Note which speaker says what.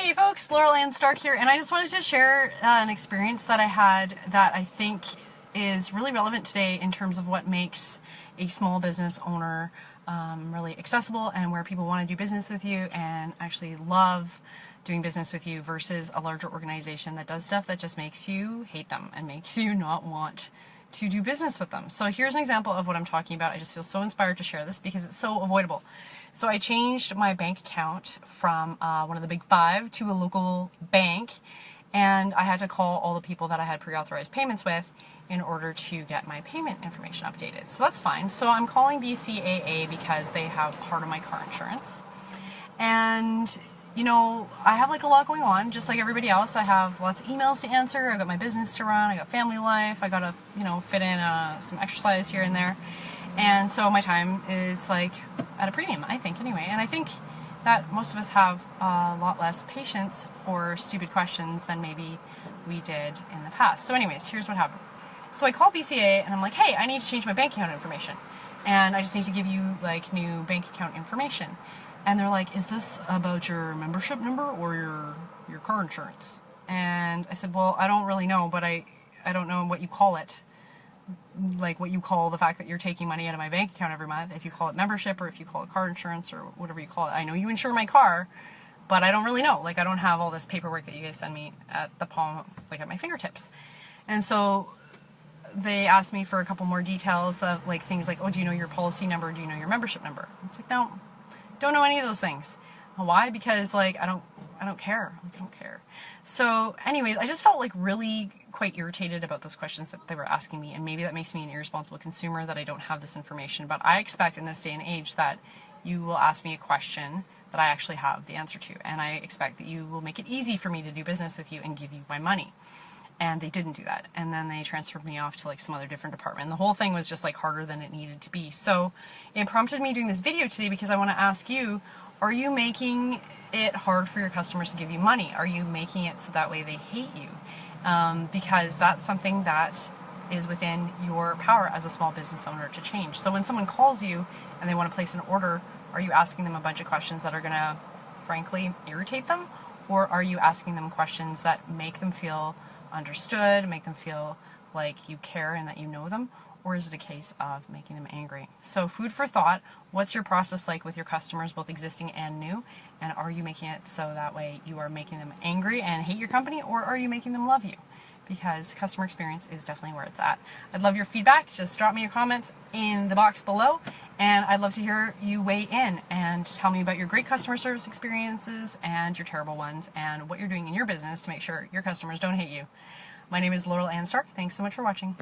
Speaker 1: Hey folks, Laurel Ann Stark here, and I just wanted to share an experience that I had that I think is really relevant today in terms of what makes a small business owner really accessible and where people want to do business with you and actually love doing business with you versus a larger organization that does stuff that just makes you hate them and makes you not want to do business with them. So here's an example of what I'm talking about. I just feel so inspired to share this because it's so avoidable. So I changed my bank account from one of the big five to a local bank, and I had to call all the people that I had pre-authorized payments with in order to get my payment information updated. So that's fine. So I'm calling BCAA because they have part of my car insurance. And you know, I have like a lot going on, just like everybody else. I have lots of emails to answer, I got my business to run, I got family life, I gotta, fit in some exercise here and there. And so my time is like at a premium, I think, anyway. And I think that most of us have a lot less patience for stupid questions than maybe we did in the past. So anyways, here's what happened. So I call BCAA and I'm like, hey, I need to change my bank account information. And I just need to give you like new bank account information. And they're like, is this about your membership number or your car insurance? And I said, well, I don't really know, but I don't know what you call it. Like what you call the fact that you're taking money out of my bank account every month, if you call it membership or if you call it car insurance or whatever you call it. I know you insure my car, but I don't really know. Like I don't have all this paperwork that you guys send me at the palm, like at my fingertips. And so they asked me for a couple more details of like things like, oh, do you know your policy number? Do you know your membership number? It's like, no. Don't know any of those things. Why? Because like I don't care. I don't care. So anyways, I just felt like really quite irritated about those questions that they were asking me, and maybe that makes me an irresponsible consumer that I don't have this information, but I expect in this day and age that you will ask me a question that I actually have the answer to, and I expect that you will make it easy for me to do business with you and give you my money. And they didn't do that. And then they transferred me off to like some other different department. And the whole thing was just like harder than it needed to be. So it prompted me doing this video today because I want to ask you, are you making it hard for your customers to give you money? Are you making it so that way they hate you? Because that's something that is within your power as a small business owner to change. So when someone calls you and they want to place an order, are you asking them a bunch of questions that are going to, frankly, irritate them? Or are you asking them questions that make them feel understood, make them feel like you care and that you know them? Or is it a case of making them angry? So food for thought, what's your process like with your customers, both existing and new? And are you making it so that way you are making them angry and hate your company, or are you making them love you? Because customer experience is definitely where it's at. I'd love your feedback. Just drop me your comments in the box below, and I'd love to hear you weigh in and tell me about your great customer service experiences and your terrible ones and what you're doing in your business to make sure your customers don't hate you. My name is Laurel Ann Stark. Thanks so much for watching.